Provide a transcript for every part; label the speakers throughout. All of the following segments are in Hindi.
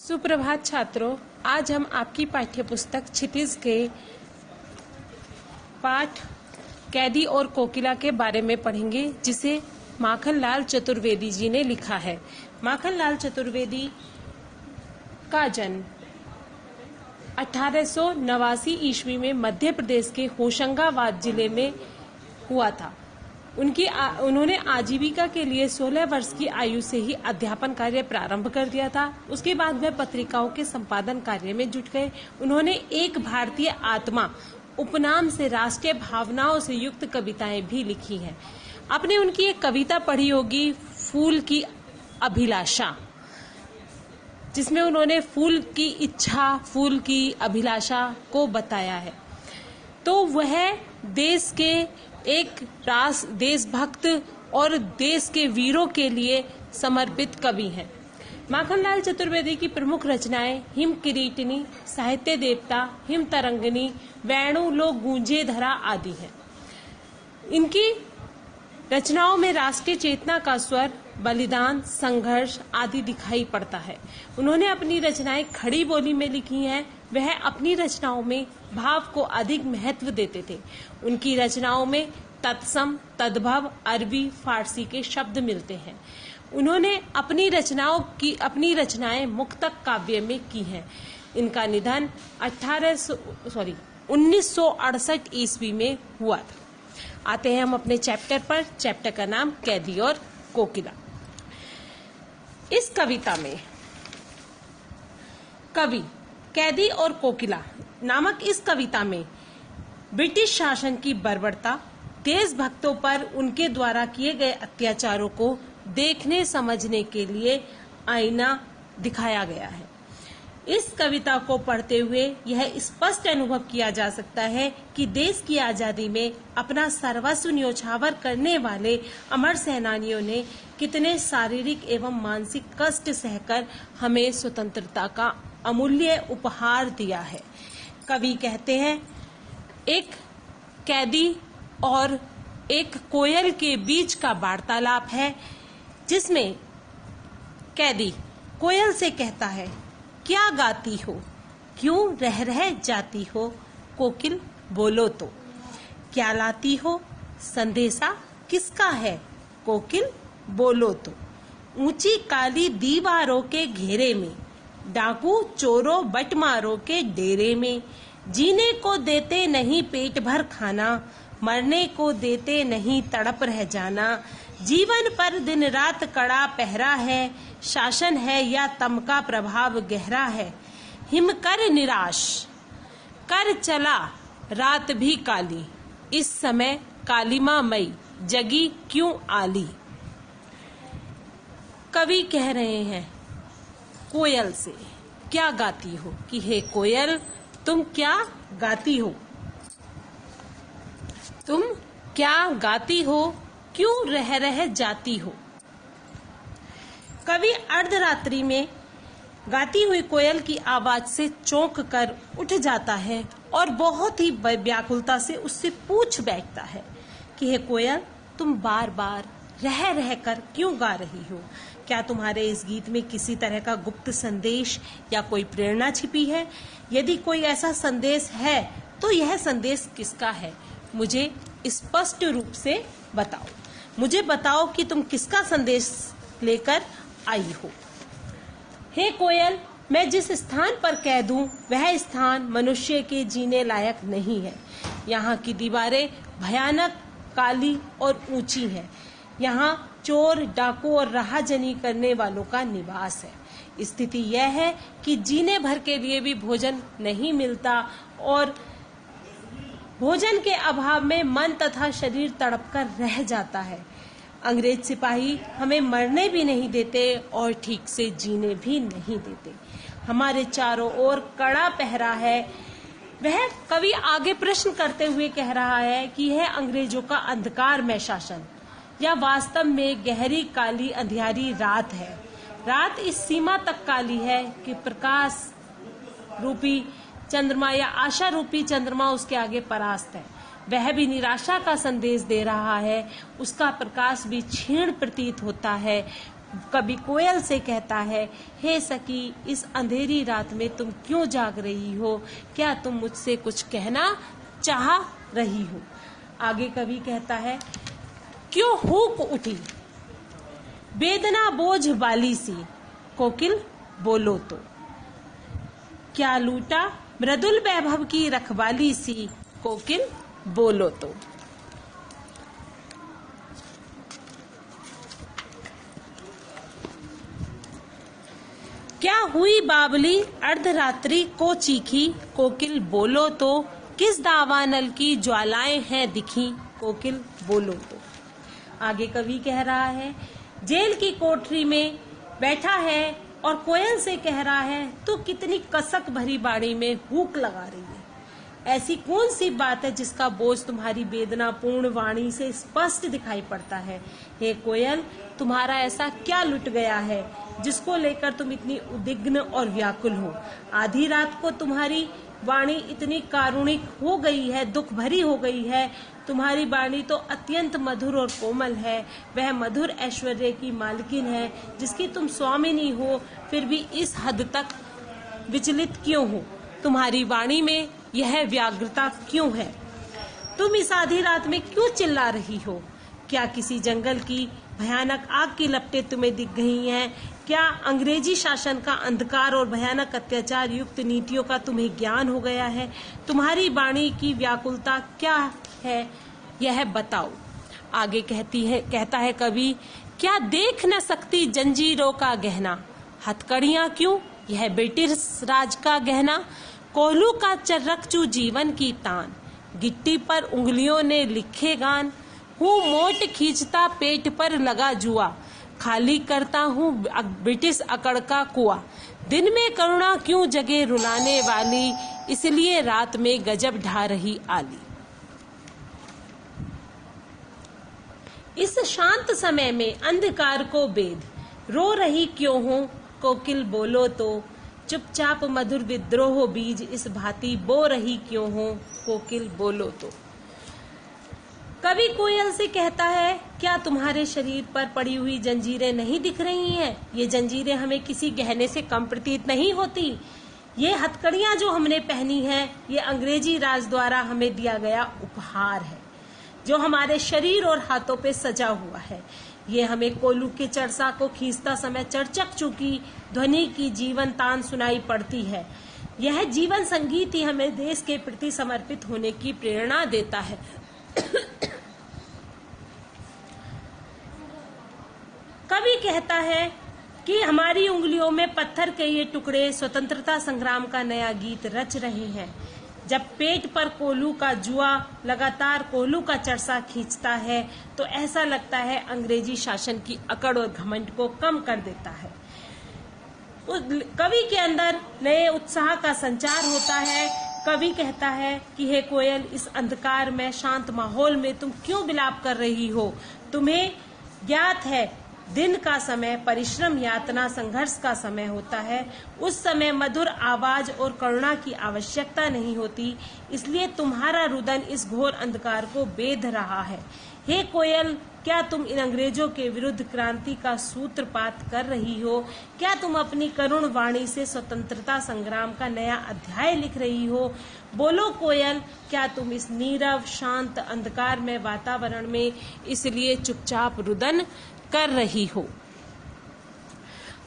Speaker 1: सुप्रभात छात्रों, आज हम आपकी पाठ्यपुस्तक क्षितिज के पाठ कैदी और कोकिला के बारे में पढ़ेंगे, जिसे माखनलाल चतुर्वेदी जी ने लिखा है। माखनलाल चतुर्वेदी का जन्म 1889 ईस्वी में मध्य प्रदेश के होशंगाबाद जिले में हुआ था। उन्होंने आजीविका के लिए 16 वर्ष की आयु से ही अध्यापन कार्य प्रारंभ कर दिया था। उसके बाद वह पत्रिकाओं के संपादन कार्य में जुट गए। उन्होंने एक भारतीय आत्मा उपनाम से राष्ट्रीय भावनाओं से युक्त कविताएं भी लिखी हैं। आपने उनकी एक कविता पढ़ी होगी, फूल की अभिलाषा, जिसमें उन्होंने फूल की इच्छा, फूल की अभिलाषा को बताया है। तो वह देश के एक देशभक्त और देश के वीरों के लिए समर्पित कवि हैं। माखनलाल चतुर्वेदी की प्रमुख रचनाएं हिम किरीटिनी, साहित्य देवता, हिम तरंगिनी, वेणु लो गूंजे धरा आदि हैं। इनकी रचनाओं में राष्ट्रीय चेतना का स्वर, बलिदान, संघर्ष आदि दिखाई पड़ता है। उन्होंने अपनी रचनाएं खड़ी बोली में लिखी हैं। वह अपनी रचनाओं में भाव को अधिक महत्व देते थे। उनकी रचनाओं में तत्सम, तद्भव, अरबी, फारसी के शब्द मिलते हैं। उन्होंने अपनी रचनाएं मुक्तक काव्य में की हैं। इनका निधन 1968 ईस्वी में हुआ था। आते हैं हम अपने चैप्टर पर। चैप्टर का नाम कैदी और कोकिला। इस कविता में कवि कैदी और कोकिला नामक इस कविता में ब्रिटिश शासन की बर्बरता, देशभक्तों पर उनके द्वारा किए गए अत्याचारों को देखने समझने के लिए आईना दिखाया गया है। इस कविता को पढ़ते हुए यह स्पष्ट अनुभव किया जा सकता है कि देश की आजादी में अपना सर्वस्व न्योछावर करने वाले अमर सेनानियों ने कितने शारीरिक एवं मानसिक कष्ट सहकर हमें स्वतंत्रता का अमूल्य उपहार दिया है। कवि कहते हैं, एक कैदी और एक कोयल के बीच का वार्तालाप है, जिसमें कैदी कोयल से कहता है, क्या गाती हो, क्यों रह रह जाती हो, कोकिल बोलो तो, क्या लाती हो, संदेशा किसका है, कोकिल बोलो तो, ऊंची काली दीवारों के घेरे में, डाकू चोरों बटमारों के डेरे में, जीने को देते नहीं पेट भर खाना, मरने को देते नहीं तड़प रह जाना, जीवन पर दिन रात कड़ा पहरा है, शासन है या तम का प्रभाव गहरा है, हिम कर निराश कर चला रात भी काली, इस समय कालिमा मई जगी क्यों आली। कवि कह रहे हैं कोयल से, क्या गाती हो, कि हे कोयल तुम क्या गाती हो, तुम क्या गाती हो, क्यों रह रह जाती हो। कवि अर्धरात्रि में गाती हुई कोयल की आवाज से चौंक कर उठ जाता है और बहुत ही व्याकुलता से उससे पूछ बैठता है कि हे कोयल, तुम बार बार रह रह कर क्यों गा रही हो। क्या तुम्हारे इस गीत में किसी तरह का गुप्त संदेश या कोई प्रेरणा छिपी है? यदि कोई ऐसा संदेश है तो यह संदेश किसका है? मुझे स्पष्ट रूप से बताओ। मुझे बताओ कि तुम किसका संदेश लेकर आई हो। हे कोयल, मैं जिस स्थान पर कैद हूँ वह स्थान मनुष्य के जीने लायक नहीं है। यहाँ की दीवारें भयानक, काली और ऊंची हैं। यहाँ चोर, डाकू और राहजनी करने वालों का निवास है। स्थिति यह है कि जीने भर के लिए भी भोजन नहीं मिलता और भोजन के अभाव में मन तथा शरीर तड़पकर रह जाता है। अंग्रेज सिपाही हमें मरने भी नहीं देते और ठीक से जीने भी नहीं देते। हमारे चारों ओर कड़ा पहरा है। वह कवि आगे प्रश्न करते हुए कह रहा है कि यह अंग्रेजों का अंधकारमय शासन या वास्तव में गहरी काली अंधियारी रात है। रात इस सीमा तक काली है कि प्रकाश रूपी चंद्रमा या आशा रूपी चंद्रमा उसके आगे परास्त है। वह भी निराशा का संदेश दे रहा है। उसका प्रकाश भी क्षीण प्रतीत होता है। कभी कोयल से कहता है, हे सखी, इस अंधेरी रात में तुम क्यों जाग रही हो? क्या तुम मुझसे कुछ कहना चाह रही हो? आगे कवि कहता है, क्यों हुक उठी वेदना बोझ बाली सी, कोकिल बोलो तो। क्या लूटा मृदुल वैभव की रखवाली सी, कोकिल बोलो तो। क्या हुई बावली अर्धरात्रि को चीखी, कोकिल बोलो तो। किस दावानल की ज्वालाएं हैं दिखी, कोकिल बोलो तो। आगे कवि कह रहा है, जेल की कोठरी में बैठा है और कोयल से कह रहा है, तू कितनी कसक भरी बाड़ी में हुक लगा रही है। ऐसी कौन सी बात है जिसका बोझ तुम्हारी वेदनापूर्ण वाणी से स्पष्ट दिखाई पड़ता है? हे कोयल, तुम्हारा ऐसा क्या लुट गया है जिसको लेकर तुम इतनी उद्विग्न और व्याकुल हो? आधी रात को तुम्हारी वाणी इतनी कारुणिक हो गई है, दुख भरी हो गई है। तुम्हारी वाणी तो अत्यंत मधुर और कोमल है, वह मधुर ऐश्वर्य की मालकिन है जिसकी तुम स्वामिनी हो, फिर भी इस हद तक विचलित क्यों हो? तुम्हारी वाणी में यह व्याग्रता क्यों है? तुम इस आधी रात में क्यों चिल्ला रही हो? क्या किसी जंगल की भयानक आग की लपटें तुम्हें दिख गई हैं? क्या अंग्रेजी शासन का अंधकार और भयानक अत्याचार युक्त नीतियों का तुम्हें ज्ञान हो गया है? तुम्हारी वाणी की व्याकुलता क्या है, यह बताओ। आगे कहता है कवि, क्या देख न सकती जंजीरों का गहना, हथकड़ियां क्यों यह ब्रिटिश राज का गहना। कोहलू का चर्रकचू जीवन की तान, गिट्टी पर उंगलियों ने लिखे गान। हूँ मोट खींचता पेट पर लगा जुआ, खाली करता हूँ ब्रिटिश अकड़ का कुआ। दिन में करुणा क्यों जगे रुलाने वाली, इसलिए रात में गजब ढा रही आली। इस शांत समय में अंधकार को बेद रो रही क्यों हो, कोकिल बोलो तो। चुपचाप मधुर विद्रोह बीज इस भांति बो रही क्यों हो, कोकिल बोलो तो। कवि कोयल से कहता है, क्या तुम्हारे शरीर पर पड़ी हुई जंजीरें नहीं दिख रही हैं? ये जंजीरें हमें किसी गहने से कम प्रतीत नहीं होती। ये हथकड़ियां जो हमने पहनी हैं, ये अंग्रेजी राज द्वारा हमें दिया गया उपहार है, जो हमारे शरीर और हाथों पे सजा हुआ है। ये हमें कोल्हू के चरसा को खींचता समय चरचक चुकी ध्वनि की जीवन तान सुनाई पड़ती है। यह जीवन संगीत ही हमें देश के प्रति समर्पित होने की प्रेरणा देता है। कवि कहता है कि हमारी उंगलियों में पत्थर के ये टुकड़े स्वतंत्रता संग्राम का नया गीत रच रहे हैं। जब पेट पर कोल्हू का जुआ लगातार कोल्हू का चरसा खींचता है तो ऐसा लगता है अंग्रेजी शासन की अकड़ और घमंड को कम कर देता है। कवि के अंदर नए उत्साह का संचार होता है। कवि कहता है कि हे कोयल, इस अंधकार में शांत माहौल में तुम क्यों विलाप कर रही हो? तुम्हें ज्ञात है दिन का समय परिश्रम, यातना, संघर्ष का समय होता है। उस समय मधुर आवाज और करुणा की आवश्यकता नहीं होती, इसलिए तुम्हारा रुदन इस घोर अंधकार को बेध रहा है। हे कोयल, क्या तुम इन अंग्रेजों के विरुद्ध क्रांति का सूत्रपात कर रही हो? क्या तुम अपनी करुण वाणी से स्वतंत्रता संग्राम का नया अध्याय लिख रही हो? बोलो कोयल, क्या तुम इस नीरव शांत अंधकार में वातावरण में इसलिए चुपचाप रुदन कर रही हो?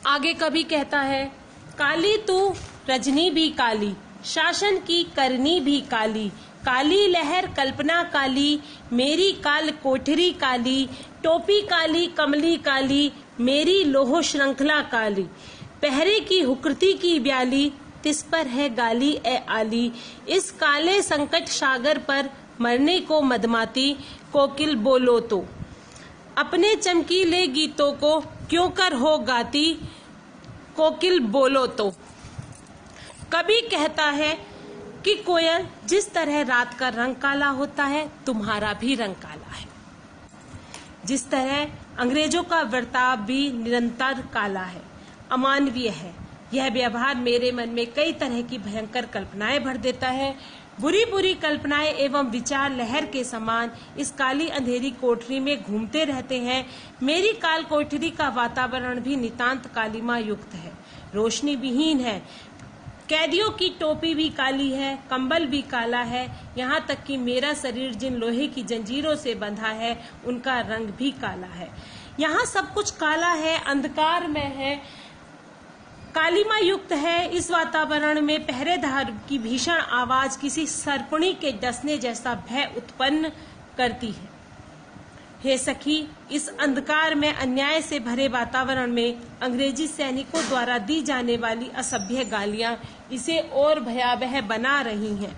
Speaker 1: आगे कवि कहता है, काली तू रजनी भी काली, शासन की करनी भी काली। काली लहर कल्पना काली, मेरी काल कोठरी काली। टोपी काली कमली काली, मेरी लोह श्रृंखला काली। पहरे की हुकृति की ब्याली, तिस पर है गाली ए आली। इस काले संकट सागर पर मरने को मदमाती, कोकिल बोलो तो। अपने चमकीले गीतों को क्यों कर हो गाती, कोकिल बोलो तो। कवि कहता है कि कोयल, जिस तरह रात का रंग काला होता है, तुम्हारा भी रंग काला है। जिस तरह अंग्रेजों का बर्ताव भी निरंतर काला है, अमानवीय है, यह व्यवहार मेरे मन में कई तरह की भयंकर कल्पनाएं भर देता है। बुरी बुरी कल्पनाएं एवं विचार लहर के समान इस काली अंधेरी कोठरी में घूमते रहते हैं। मेरी काल कोठरी का वातावरण भी नितांत कालिमा युक्त है, रोशनी विहीन है। कैदियों की टोपी भी काली है, कंबल भी काला है, यहाँ तक कि मेरा शरीर जिन लोहे की जंजीरों से बंधा है उनका रंग भी काला है। यहाँ सब कुछ काला है, अंधकार में है, कालिमा युक्त है। इस वातावरण में पहरेदार की भीषण आवाज किसी सर्पणी के डसने जैसा भय उत्पन्न करती है। हे सखी, इस अंधकार में अन्याय से भरे वातावरण में अंग्रेजी सैनिकों द्वारा दी जाने वाली असभ्य गालियां इसे और भयावह बना रही हैं।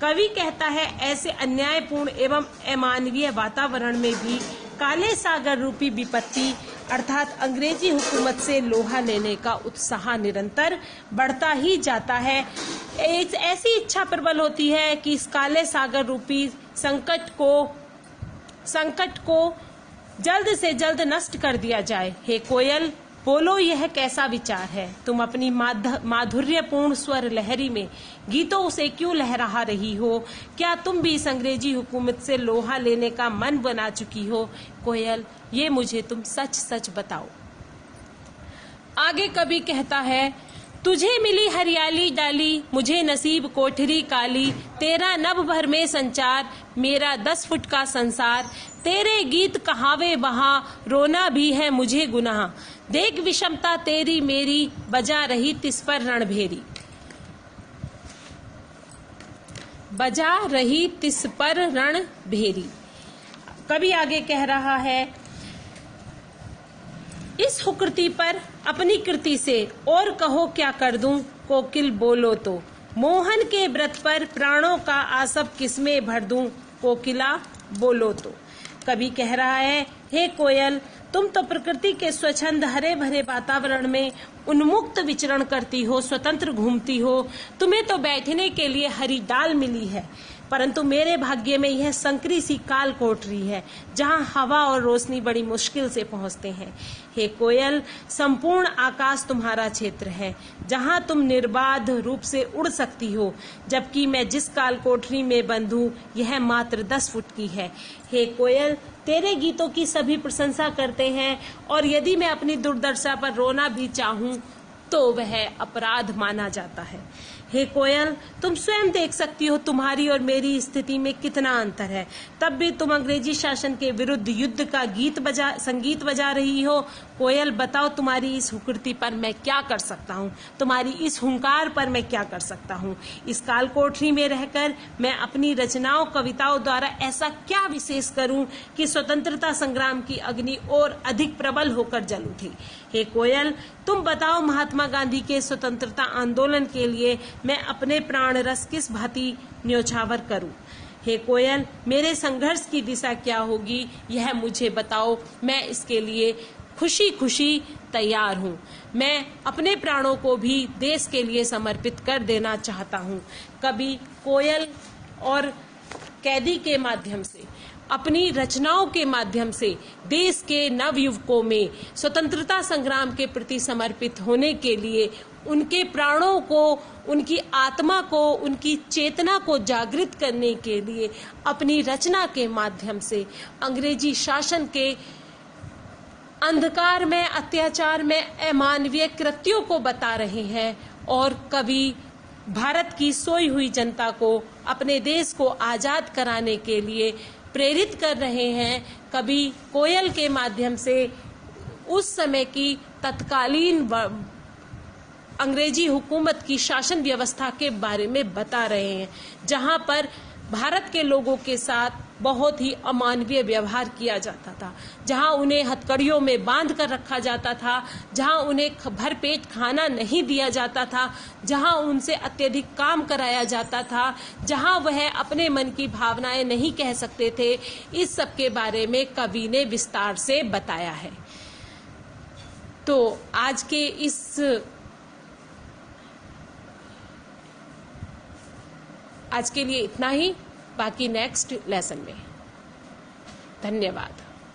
Speaker 1: कवि कहता है, ऐसे अन्यायपूर्ण एवं अमानवीय वातावरण में भी काले सागर रूपी विपत्ति अर्थात अंग्रेजी हुकूमत से लोहा लेने का उत्साह निरंतर बढ़ता ही जाता है। ऐसी इच्छा प्रबल होती है कि इस काले सागर रूपी संकट को जल्द से जल्द नष्ट कर दिया जाए। हे कोयल, बोलो, यह कैसा विचार है? तुम अपनी माधुर्यपूर्ण स्वर लहरी में गीतों से क्यों लहरा रही हो? क्या तुम भी इस अंग्रेजी हुकूमत से लोहा लेने का मन बना चुकी हो? कोयल, ये मुझे तुम सच सच बताओ। आगे कवि कहता है, तुझे मिली हरियाली डाली, मुझे नसीब कोठरी काली, तेरा नभ भर में संचार, मेरा 10 फुट का संसार, तेरे गीत कहावे वहां, रोना भी है मुझे गुनाह, देख विषमता तेरी मेरी, बजा रही तिस पर रणभेरी, बजा रही तिस पर रणभेरी। कवि आगे कह रहा है, इस हुकृति पर अपनी कृति से और कहो क्या कर दूं, कोकिल बोलो तो, मोहन के व्रत पर प्राणों का आसव किसमें भर दूं, कोकिला बोलो तो। कवि कह रहा है, हे कोयल, तुम तो प्रकृति के स्वच्छंद हरे भरे वातावरण में उन्मुक्त विचरण करती हो, स्वतंत्र घूमती हो। तुम्हें तो बैठने के लिए हरी डाल मिली है, परंतु मेरे भाग्य में यह संकरी सी काल कोठरी है जहां हवा और रोशनी बड़ी मुश्किल से पहुंचते हैं। हे कोयल, संपूर्ण आकाश तुम्हारा क्षेत्र है जहां तुम निर्बाध रूप से उड़ सकती हो, जबकि मैं जिस काल कोठरी में बंद हूं यह मात्र 10 फुट की है। हे कोयल, तेरे गीतों की सभी प्रशंसा करते हैं और यदि मैं अपनी दुर्दशा पर रोना भी चाहूं तो वह अपराध माना जाता है। हे कोयल, तुम स्वयं देख सकती हो तुम्हारी और मेरी स्थिति में कितना अंतर है, तब भी तुम अंग्रेजी शासन के विरुद्ध युद्ध का संगीत बजा रही हो। कोयल, बताओ, तुम्हारी इस हुकृति पर मैं क्या कर सकता हूँ, तुम्हारी इस हुंकार पर मैं क्या कर सकता हूँ। इस काल कोठरी में रहकर मैं अपनी रचनाओं कविताओं द्वारा ऐसा क्या विशेष करूं कि स्वतंत्रता संग्राम की अग्नि और अधिक प्रबल होकर जल उठी। हे कोयल, तुम बताओ, महात्मा गांधी के स्वतंत्रता आंदोलन के लिए मैं अपने प्राण रस किस भांति न्योछावर करूं। हे कोयल, मेरे संघर्ष की दिशा क्या होगी यह मुझे बताओ, मैं इसके लिए खुशी खुशी तैयार हूँ। मैं अपने प्राणों को भी देश के लिए समर्पित कर देना चाहता हूँ। कवि कोयल और कैदी के माध्यम से, अपनी रचनाओं के माध्यम से देश के नवयुवकों में स्वतंत्रता संग्राम के प्रति समर्पित होने के लिए, उनके प्राणों को, उनकी आत्मा को, उनकी चेतना को जागृत करने के लिए अपनी रचना के माध्यम से अंग्रेजी शासन के अंधकार में, अत्याचार में, अमानवीय कृत्यों को बता रहे हैं और कवि भारत की सोई हुई जनता को अपने देश को आजाद कराने के लिए प्रेरित कर रहे हैं। कवि कोयल के माध्यम से उस समय की तत्कालीन अंग्रेजी हुकूमत की शासन व्यवस्था के बारे में बता रहे हैं, जहां पर भारत के लोगों के साथ बहुत ही अमानवीय व्यवहार किया जाता था, जहां उन्हें हथकड़ियों में बांध कर रखा जाता था, जहां उन्हें भरपेट खाना नहीं दिया जाता था, जहां उनसे अत्यधिक काम कराया जाता था, जहां वह अपने मन की भावनाएं नहीं कह सकते थे। इस सब के बारे में कवि ने विस्तार से बताया है। तो आज के लिए इतना ही, बाकी नेक्स्ट लेसन में। धन्यवाद।